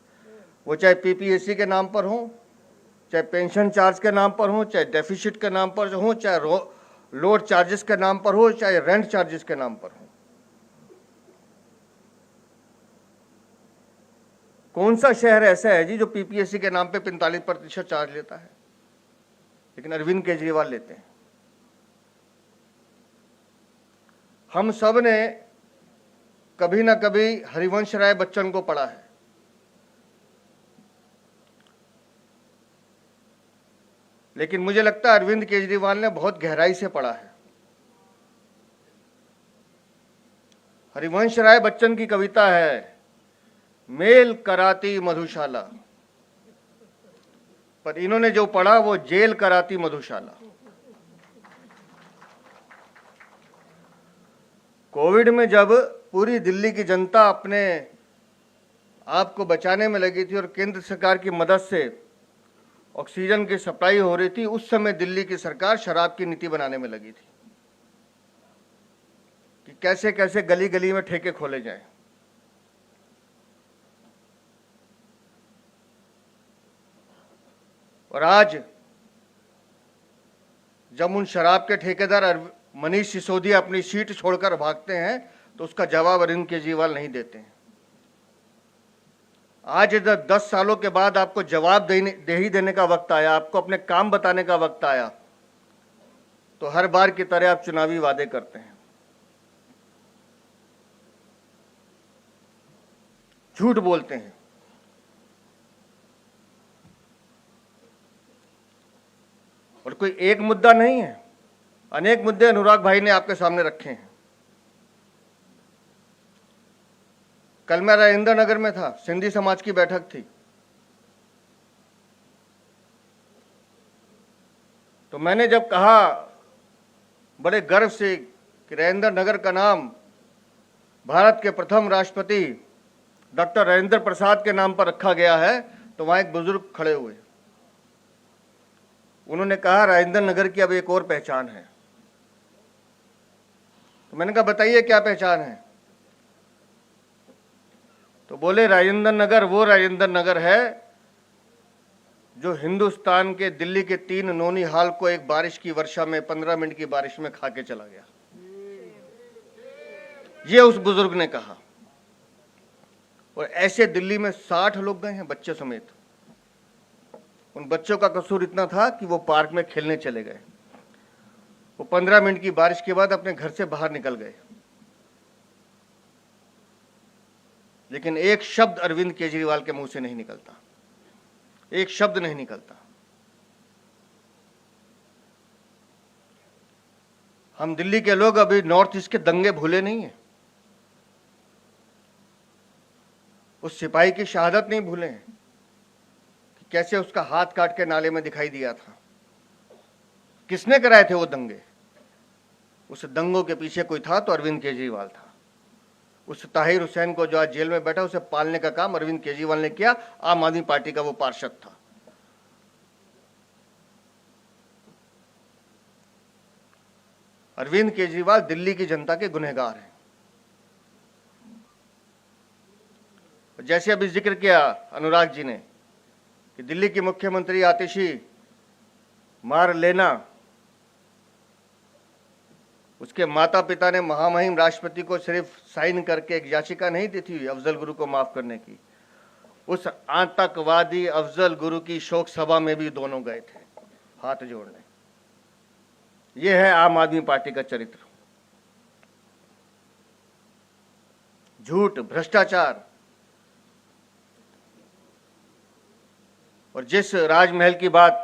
C: वो चाहे पीपीएससी के नाम पर हो, चाहे पेंशन चार्ज के नाम पर हो, चाहे डेफिसिट के नाम पर हो, चाहे लोड चार्जेस के नाम पर हो, चाहे रेंट चार्जेस के नाम पर हो। कौन सा शहर ऐसा है जी जो पीपीएससी के नाम पे 45% चार्ज लेता है? लेकिन अरविंद केजरीवाल लेते हैं। हम सब ने कभी ना कभी हरिवंश राय बच्चन को पढ़ा है। लेकिन मुझे लगता है अरविंद केजरीवाल ने बहुत गहराई से पढ़ा है। हरिवंश राय बच्चन की कविता है, मेल कराती मधुशाला, पर इन्होंने जो पढ़ा वो जेल कराती मधुशाला। कोविड में जब पूरी दिल्ली की जनता अपने आप को बचाने में लगी थी और केंद्र सरकार की मदद से ऑक्सीजन की सप्लाई हो रही थी, उस समय दिल्ली की सरकार शराब की नीति बनाने में लगी थी कि कैसे कैसे गली गली में ठेके खोले जाएं। और आज जब उन शराब के ठेकेदार मनीष सिसोदिया अपनी सीट छोड़कर भागते हैं, तो उसका जवाब अरविंद केजरीवाल नहीं देते हैं। आज जब 10 सालों के बाद आपको जवाब देने का वक्त आया, आपको अपने काम बताने का वक्त आया, तो हर बार की तरह आप चुनावी वादे करते हैं, झूठ बोलते हैं। और कोई एक मुद्दा नहीं है, अनेक मुद्दे अनुराग भाई ने आपके सामने रखे हैं। कल मैं राजेंद्र नगर में था, सिंधी समाज की बैठक थी, तो मैंने जब कहा बड़े गर्व से कि राजेंद्र नगर का नाम भारत के प्रथम राष्ट्रपति डॉक्टर राजेंद्र प्रसाद के नाम पर रखा गया है, तो वहां एक बुजुर्ग खड़े हुए। उन्होंने कहा राजेंद्र नगर की अब एक और पहचान है। तो मैंने कहा बताइए क्या पहचान है? तो बोले राजेंद्र नगर वो राजेंद्र नगर है
D: जो हिंदुस्तान के दिल्ली के 3 नौनिहाल को एक बारिश की वर्षा में 15 मिनट की बारिश में खा के चला गया, ये उस बुजुर्ग ने कहा। और ऐसे दिल्ली में 60 लोग गए हैं बच्चे समेत। उन बच्चों का कसूर इतना था कि वो पार्क में खेलने चले गए, वो 15 मिनट की बारिश के बाद अपने घर से बाहर निकल गए, लेकिन एक शब्द अरविंद केजरीवाल के मुंह से नहीं निकलता, एक शब्द नहीं निकलता। हम दिल्ली के लोग अभी नॉर्थ ईस्ट के दंगे भूले नहीं हैं, उस सिपाही की शहादत नहीं भूले हैं कि कैसे उसका हाथ काट के नाले में दिखाई दिया था। किसने कराए थे वो दंगे? उस दंगों के पीछे कोई था तो अरविंद केजरीवाल था। उस ताहिर हुसैन को जो आज जेल में बैठा, उसे पालने का काम अरविंद केजरीवाल ने किया। आम आदमी पार्टी का वो पार्षद था। अरविंद केजरीवाल दिल्ली की जनता के गुनहगार हैं। जैसे अभी जिक्र किया अनुराग जी ने कि दिल्ली की मुख्यमंत्री आतिशी मारलेना, उसके माता पिता ने महामहिम राष्ट्रपति को सिर्फ साइन करके एक याचिका नहीं दी थी अफजल गुरु को माफ करने की, उस आतंकवादी अफजल गुरु की शोक सभा में भी दोनों गए थे हाथ जोड़ने। यह है आम आदमी पार्टी का चरित्र। झूठ, भ्रष्टाचार और जिस राजमहल की बात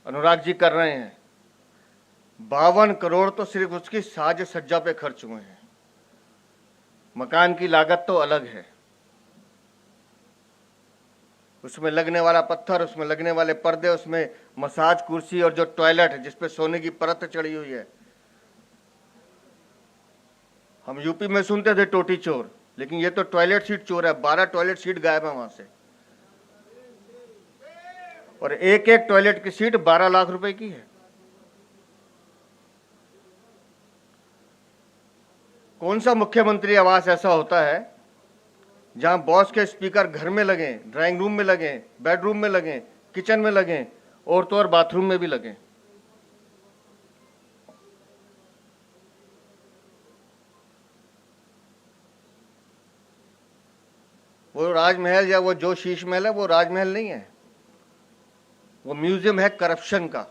D: अनुराग जी कर रहे हैं, 52 करोड़ तो सिर्फ उसकी साज सज्जा पे खर्च हुए हैं। मकान की लागत तो अलग है, उसमें लगने वाला पत्थर, उसमें लगने वाले पर्दे, उसमें मसाज कुर्सी और जो टॉयलेट है जिसपे सोने की परत चढ़ी हुई है। हम यूपी में सुनते थे टोटी चोर, लेकिन ये तो टॉयलेट सीट चोर है। 12 टॉयलेट सीट गायब है वहां से, और एक एक टॉयलेट की सीट 12 लाख रुपए की है। कौन सा मुख्यमंत्री आवास ऐसा होता है जहां बॉस के स्पीकर घर में लगे, ड्राइंग रूम में लगे, बेडरूम में लगे, किचन में लगे और तो और बाथरूम में भी लगे? वो राजमहल या वो जो शीश महल है वो राजमहल नहीं है, वो म्यूजियम है करप्शन का।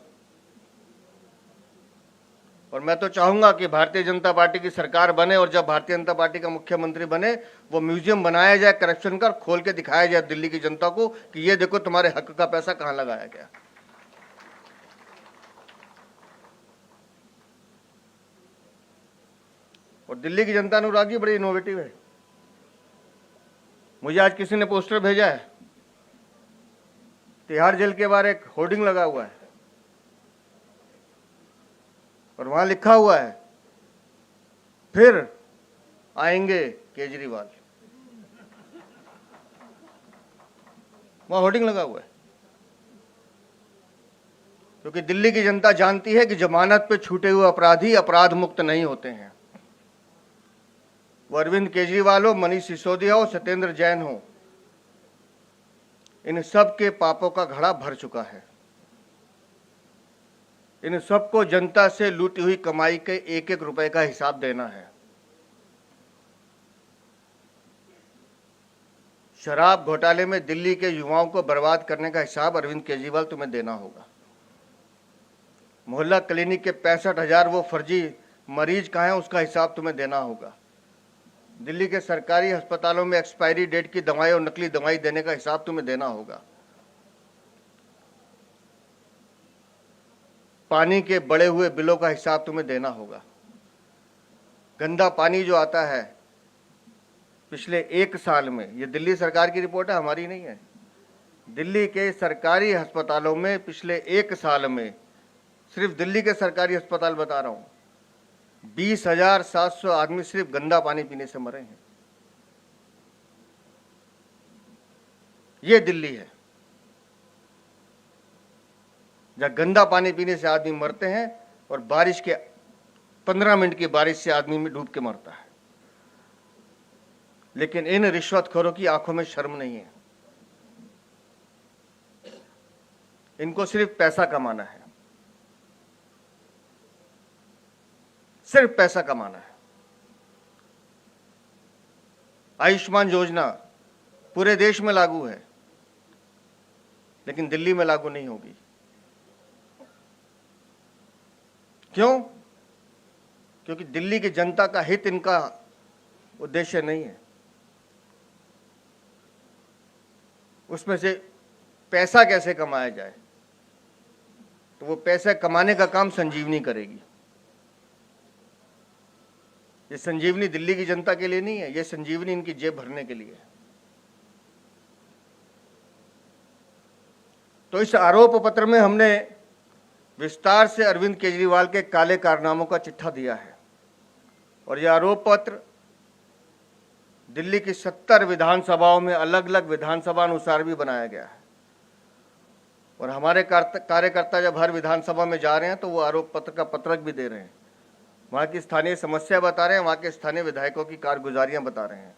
D: और मैं तो चाहूंगा कि भारतीय जनता पार्टी की सरकार बने और जब भारतीय जनता पार्टी का मुख्यमंत्री बने, वो म्यूजियम बनाया जाए करप्शन का, खोल के दिखाया जाए दिल्ली की जनता को कि ये देखो तुम्हारे हक का पैसा कहां लगाया गया। और दिल्ली की जनता अनुराग जी बड़ी इनोवेटिव है। मुझे आज किसी ने पोस्टर भेजा है, तिहाड़ जेल के बाहर एक होर्डिंग लगा हुआ है और वहां लिखा हुआ है फिर आएंगे केजरीवाल। वहां होर्डिंग लगा हुआ है क्योंकि दिल्ली की जनता जानती है कि जमानत पे छूटे हुए अपराधी अपराध मुक्त नहीं होते हैं। वो अरविंद केजरीवाल हो, मनीष सिसोदिया हो, सत्येंद्र जैन हो, इन सब के पापों का घड़ा भर चुका है। इन सबको जनता से लूटी हुई कमाई के एक एक रुपए का हिसाब देना है। शराब घोटाले में दिल्ली के युवाओं को बर्बाद करने का हिसाब अरविंद केजरीवाल तुम्हें देना होगा। मोहल्ला क्लिनिक के 65,000 वो फर्जी मरीज कहाँ हैं, उसका हिसाब तुम्हें देना होगा। दिल्ली के सरकारी अस्पतालों में एक्सपायरी डेट की दवाई और नकली दवाई देने का हिसाब तुम्हें देना होगा। पानी के बढ़े हुए बिलों का हिसाब तुम्हें देना होगा। गंदा पानी जो आता है पिछले 1 साल में, ये दिल्ली सरकार की रिपोर्ट है, हमारी नहीं है, दिल्ली के सरकारी अस्पतालों में पिछले 1 साल में, सिर्फ दिल्ली के सरकारी अस्पताल बता रहा हूं, 20,700 आदमी सिर्फ गंदा पानी पीने से मरे हैं। ये दिल्ली है जहां गंदा पानी पीने से आदमी मरते हैं और बारिश के 15 मिनट की बारिश से आदमी में डूब के मरता है। लेकिन इन रिश्वतखोरों की आंखों में शर्म नहीं है। इनको सिर्फ पैसा कमाना है, सिर्फ पैसा कमाना है। आयुष्मान योजना पूरे देश में लागू है, लेकिन दिल्ली में लागू नहीं होगी। क्यों? क्योंकि दिल्ली की जनता का हित इनका उद्देश्य नहीं है। उसमें से पैसा कैसे कमाया जाए, तो वो पैसा कमाने का काम संजीवनी करेगी। ये संजीवनी दिल्ली की जनता के लिए नहीं है, ये संजीवनी इनकी जेब भरने के लिए है। तो इस आरोप पत्र में हमने विस्तार से अरविंद केजरीवाल के काले कारनामों का चिट्ठा दिया है, और यह आरोप पत्र दिल्ली की 70 विधानसभाओं में अलग अलग विधानसभा अनुसार भी बनाया गया है। और हमारे कार्यकर्ता जब हर विधानसभा में जा रहे हैं तो वो आरोप पत्र का पत्रक भी दे रहे हैं, वहाँ की स्थानीय समस्या बता रहे हैं, वहाँ के स्थानीय विधायकों की कारगुजारियां बता रहे हैं,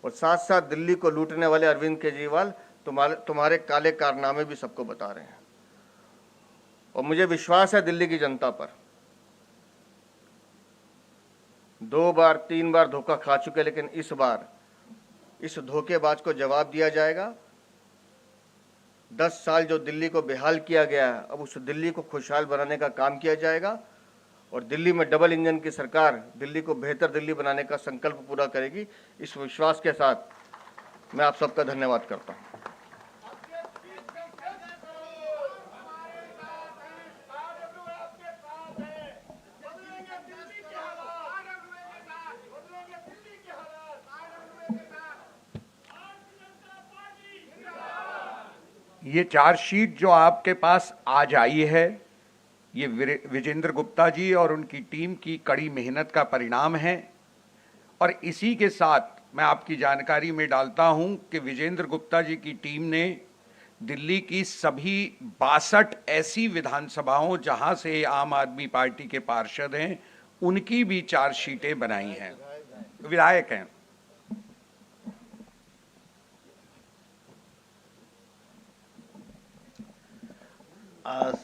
D: और साथ साथ दिल्ली को लूटने वाले अरविंद केजरीवाल तुम्हारे काले कारनामे भी सबको बता रहे हैं। और मुझे विश्वास है दिल्ली की जनता पर, 2 बार 3 बार धोखा खा चुके, लेकिन इस बार इस धोखेबाज को जवाब दिया जाएगा। 10 साल जो दिल्ली को बेहाल किया गया है, अब उस दिल्ली को खुशहाल बनाने का काम किया जाएगा, और दिल्ली में डबल इंजन की सरकार दिल्ली को बेहतर दिल्ली बनाने का संकल्प पूरा करेगी। इस विश्वास के साथ मैं आप सबका धन्यवाद करता हूं।
B: ये चार्जशीट जो आपके पास आज आई है, ये विजेंद्र गुप्ता जी और उनकी टीम की कड़ी मेहनत का परिणाम है। और इसी के साथ मैं आपकी जानकारी में डालता हूं कि विजेंद्र गुप्ता जी की टीम ने दिल्ली की सभी 62 ऐसी विधानसभाओं जहां से आम आदमी पार्टी के पार्षद हैं, उनकी भी चार्जशीटें बनाई हैं, विधायक हैं।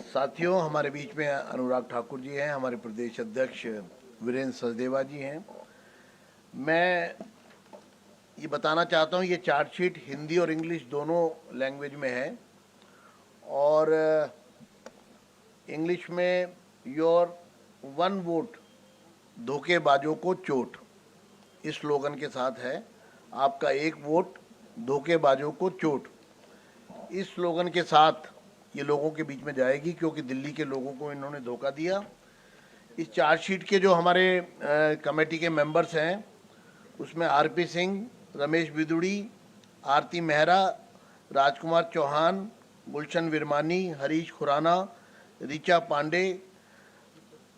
E: साथियों, हमारे बीच में अनुराग ठाकुर जी हैं, हमारे प्रदेश अध्यक्ष वीरेंद्र सचदेवा जी हैं। मैं ये बताना चाहता हूँ, ये चार्जशीट हिंदी और इंग्लिश दोनों लैंग्वेज में है, और इंग्लिश में योर 1 वोट धोखेबाजों को चोट, इस स्लोगन के साथ है, आपका 1 वोट धोखेबाजों को चोट। इस स्लोगन के साथ ये लोगों के बीच में जाएगी, क्योंकि दिल्ली के लोगों को इन्होंने धोखा दिया। इस चार्जशीट के जो हमारे कमेटी के मेंबर्स हैं, उसमें आरपी सिंह, रमेश बिदुड़ी, आरती मेहरा, राजकुमार चौहान, गुलशन विरमानी, हरीश खुराना, ऋचा पांडे,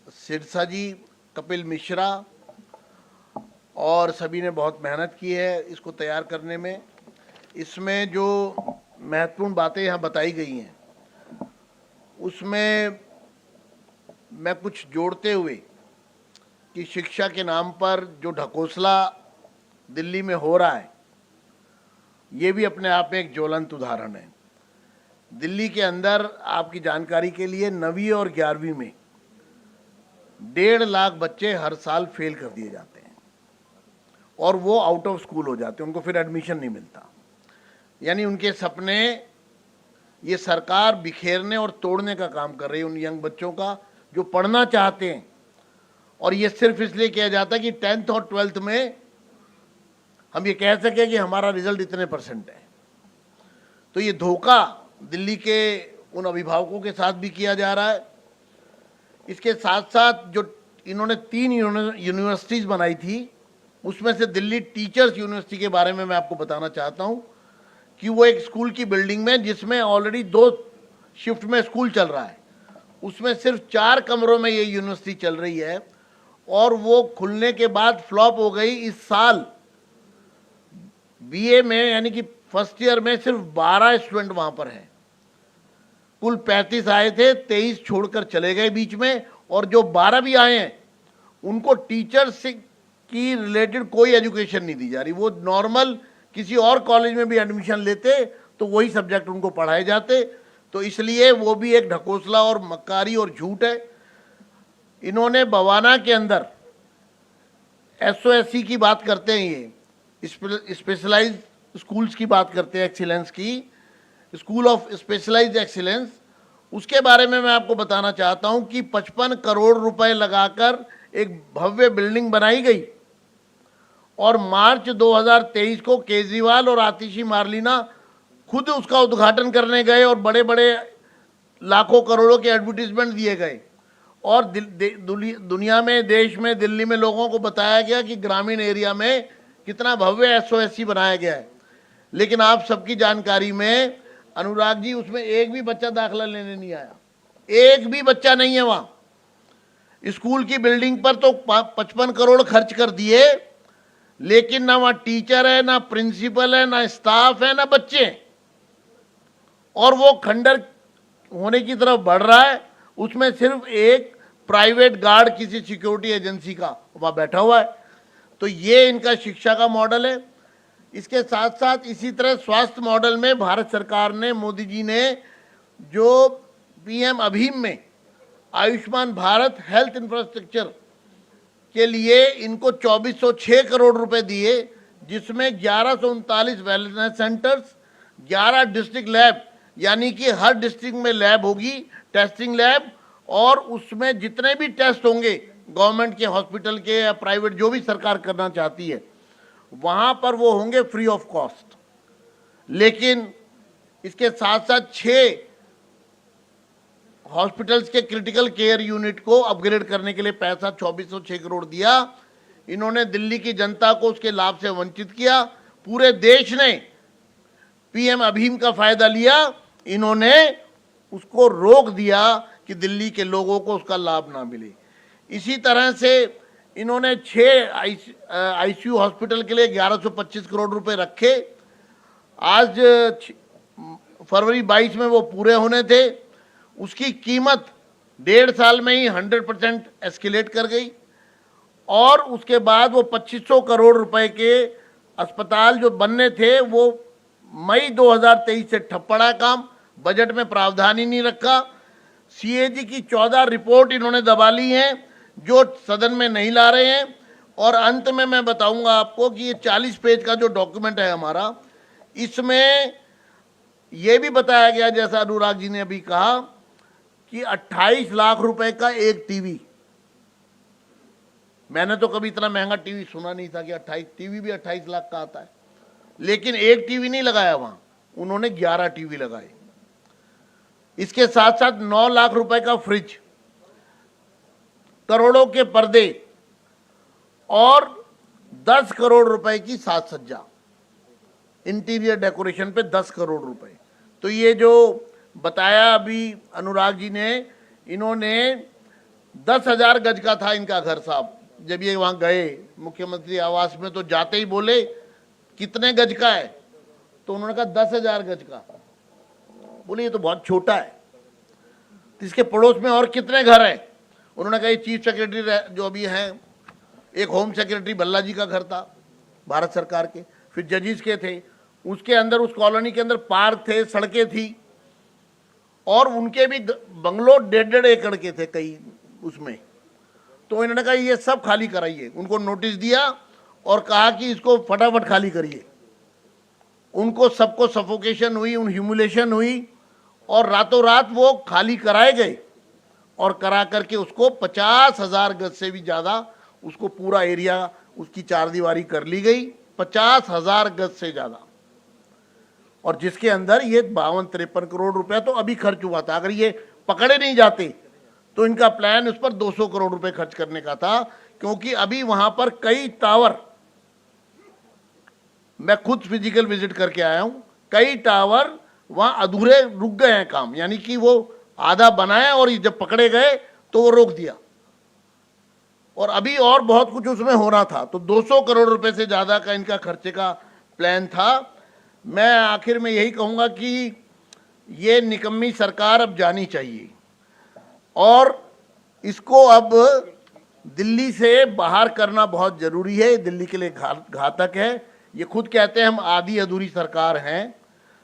E: सिरसा जी, कपिल मिश्रा, और सभी ने बहुत मेहनत की है इसको तैयार करने में। इसमें जो महत्वपूर्ण बातें यहाँ बताई गई हैं, उसमें मैं कुछ जोड़ते हुए कि शिक्षा के नाम पर जो ढकोसला दिल्ली में हो रहा है, ये भी अपने आप में एक ज्वलंत उदाहरण है। दिल्ली के अंदर आपकी जानकारी के लिए 9वीं और 11वीं में 1.5 लाख बच्चे हर साल फेल कर दिए जाते हैं, और वो आउट ऑफ स्कूल हो जाते हैं, उनको फिर एडमिशन नहीं मिलता। यानी उनके सपने ये सरकार बिखेरने और तोड़ने का काम कर रही है, उन यंग बच्चों का जो पढ़ना चाहते हैं। और ये सिर्फ इसलिए किया जाता है कि 10th और 12th में हम ये कह सकें कि हमारा रिजल्ट इतने % है। तो ये धोखा दिल्ली के उन अभिभावकों के साथ भी किया जा रहा है। इसके साथ साथ जो इन्होंने 3 यूनिवर्सिटीज़ बनाई थी, उसमें से दिल्ली टीचर्स यूनिवर्सिटी के बारे में मैं आपको बताना चाहता हूँ कि वो एक स्कूल की बिल्डिंग में, जिसमें ऑलरेडी 2 शिफ्ट में स्कूल चल रहा है, उसमें सिर्फ 4 कमरों में ये यूनिवर्सिटी चल रही है, और वो खुलने के बाद फ्लॉप हो गई। इस साल बीए में, यानी कि फर्स्ट ईयर में, सिर्फ 12 स्टूडेंट वहाँ पर हैं। कुल 35 आए थे, 23 छोड़कर चले गए बीच में, और जो 12 भी आए हैं उनको टीचर्स की रिलेटेड कोई एजुकेशन नहीं दी जा रही। वो नॉर्मल किसी और कॉलेज में भी एडमिशन लेते तो वही सब्जेक्ट उनको पढ़ाए जाते। तो इसलिए वो भी एक ढकोसला और मक्कारी और झूठ है। इन्होंने बवाना के अंदर एसओएससी की बात करते हैं, ये स्पेशलाइज स्कूल्स की बात करते हैं, एक्सीलेंस की, स्कूल ऑफ स्पेशलाइज्ड एक्सीलेंस, उसके बारे में मैं आपको बताना चाहता हूं कि 55 करोड़ रुपए लगाकर एक भव्य बिल्डिंग बनाई गई और मार्च 2023 को केजरीवाल और आतिशी मारलीना खुद उसका उद्घाटन करने गए और बड़े बड़े लाखों करोड़ों के एडवर्टीजमेंट दिए गए और दुनिया में, देश में, दिल्ली में लोगों को बताया गया कि ग्रामीण एरिया में कितना भव्य एसओएससी बनाया गया है। लेकिन आप सबकी जानकारी में अनुराग जी, उसमें एक भी बच्चा दाखला लेने नहीं आया, एक भी बच्चा नहीं है वहां। स्कूल की बिल्डिंग पर तो 55 करोड़ खर्च कर दिए, लेकिन ना वहां टीचर है, ना प्रिंसिपल है, ना स्टाफ है, ना बच्चे हैं। और वो खंडर होने की तरफ बढ़ रहा है। उसमें सिर्फ एक प्राइवेट गार्ड किसी सिक्योरिटी एजेंसी का वहां बैठा हुआ है। तो ये इनका शिक्षा का मॉडल है। इसके साथ साथ इसी तरह स्वास्थ्य मॉडल में भारत सरकार ने, मोदी जी ने जो पीएम अभीम में आयुष्मान भारत हेल्थ इंफ्रास्ट्रक्चर के लिए इनको 2406 करोड़ रुपए दिए, जिसमें 1139 वेलनेस सेंटर्स, 11 डिस्ट्रिक्ट लैब, यानी कि हर डिस्ट्रिक्ट में लैब होगी, टेस्टिंग लैब, और उसमें जितने भी टेस्ट होंगे गवर्नमेंट के, हॉस्पिटल के या प्राइवेट, जो भी सरकार करना चाहती है, वहां पर वो होंगे फ्री ऑफ कॉस्ट। लेकिन इसके साथ साथ 6 हॉस्पिटल्स के क्रिटिकल केयर यूनिट को अपग्रेड करने के लिए पैसा 2406 करोड़ दिया। इन्होंने दिल्ली की जनता को उसके लाभ से वंचित किया। पूरे देश ने पीएम अभीम का फायदा लिया, इन्होंने उसको रोक दिया कि दिल्ली के लोगों को उसका लाभ ना मिले। इसी तरह से इन्होंने 6 आईसीयू हॉस्पिटल के लिए 1125 करोड़ रुपए रखे। आज फरवरी 22 में वो पूरे होने थे। उसकी कीमत 1.5 साल में ही 100% एस्केलेट कर गई और उसके बाद वो 2500 करोड़ रुपए के अस्पताल जो बनने थे वो मई 2023 से ठप पड़ा काम। बजट में प्रावधान ही नहीं रखा। सीएजी की 14 रिपोर्ट इन्होंने दबा ली हैं, जो सदन में नहीं ला रहे हैं। और अंत में मैं बताऊंगा आपको कि ये 40 पेज का जो डॉक्यूमेंट है हमारा, इसमें यह भी बताया गया, जैसा अनुराग जी ने अभी कहा, कि 28 लाख रुपए का एक टीवी। मैंने तो कभी इतना महंगा टीवी सुना नहीं था कि 28 टीवी भी 28 लाख का आता है। लेकिन एक टीवी नहीं लगाया वहां, उन्होंने 11 टीवी लगाए। इसके साथ साथ 9 लाख रुपए का फ्रिज, करोड़ों के पर्दे और 10 करोड़ रुपए की साज सज्जा, इंटीरियर डेकोरेशन पे 10 करोड़ रुपए। तो ये जो बताया अभी अनुराग जी ने, इन्होंने 10,000 गज का था इनका घर साहब। जब ये वहां गए मुख्यमंत्री आवास में तो जाते ही बोले कितने गज का है, तो उन्होंने कहा 10,000 गज का। बोले ये तो बहुत छोटा है। तो इसके पड़ोस में और कितने घर हैं? उन्होंने कहा चीफ सेक्रेटरी जो अभी हैं, एक होम सेक्रेटरी भल्ला जी का घर था भारत सरकार के, फिर जजिस के थे, उसके अंदर उस कॉलोनी के अंदर पार्क थे, सड़कें थी, और उनके भी बंगलो 1.5 एकड़ के थे कई उसमें। तो इन्होंने कहा ये सब खाली कराइए। उनको नोटिस दिया और कहा कि इसको फटाफट खाली करिए। उनको सबको सफोकेशन हुई, उन ह्यूमिलेशन हुई और रातों रात वो खाली कराए गए और करा करके उसको 50,000 गज से भी ज़्यादा उसको पूरा एरिया उसकी चारदीवारी कर ली गई, 50,000 गज से ज़्यादा, और जिसके अंदर ये 52-53 करोड़ रुपया तो अभी खर्च हुआ था। अगर ये पकड़े नहीं जाते तो इनका प्लान उस पर 200 करोड़ रुपए खर्च करने का था, क्योंकि अभी वहां पर कई टावर, मैं खुद फिजिकल विजिट करके आया हूं, कई टावर वहां अधूरे रुक गए हैं काम, यानी कि वो आधा बनाया और जब पकड़े गए तो वो रोक दिया, और अभी और बहुत कुछ उसमें होना था। तो 200 करोड़ रुपए से ज्यादा का इनका खर्चे का प्लान था। मैं आखिर में यही कहूंगा कि ये निकम्मी सरकार अब जानी चाहिए और इसको अब दिल्ली से बाहर करना बहुत जरूरी है। दिल्ली के लिए घातक है। ये खुद कहते हैं हम आधी अधूरी सरकार हैं।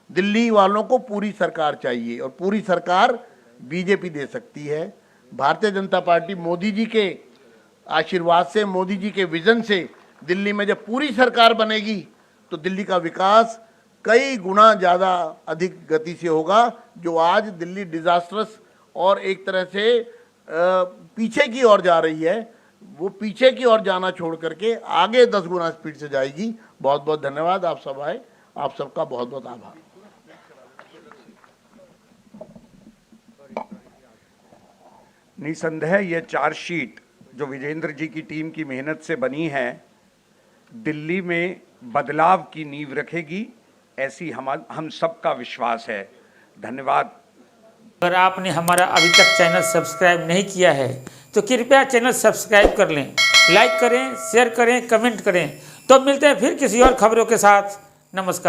E: दिल्ली वालों को पूरी सरकार चाहिए और पूरी सरकार बीजेपी दे सकती है। भारतीय जनता पार्टी मोदी जी के आशीर्वाद से, मोदी जी के विजन से दिल्ली में जब पूरी सरकार बनेगी तो दिल्ली का विकास कई गुना ज़्यादा अधिक गति से होगा। जो आज दिल्ली डिजास्टर्स और एक तरह से पीछे की ओर जा रही है, वो पीछे की ओर जाना छोड़ करके आगे 10 गुना स्पीड से जाएगी। बहुत बहुत धन्यवाद। आप सब आए, आप सबका बहुत बहुत आभार।
B: निसंदेह ये चार्जशीट जो विजेंद्र जी की टीम की मेहनत से बनी है, दिल्ली में बदलाव की नींव रखेगी, ऐसी हम सबका विश्वास है। धन्यवाद।
F: अगर आपने हमारा अभी तक चैनल सब्सक्राइब नहीं किया है तो कृपया चैनल सब्सक्राइब कर लें, लाइक करें, शेयर करें, कमेंट करें। तो मिलते हैं फिर किसी और खबरों के साथ। नमस्कार।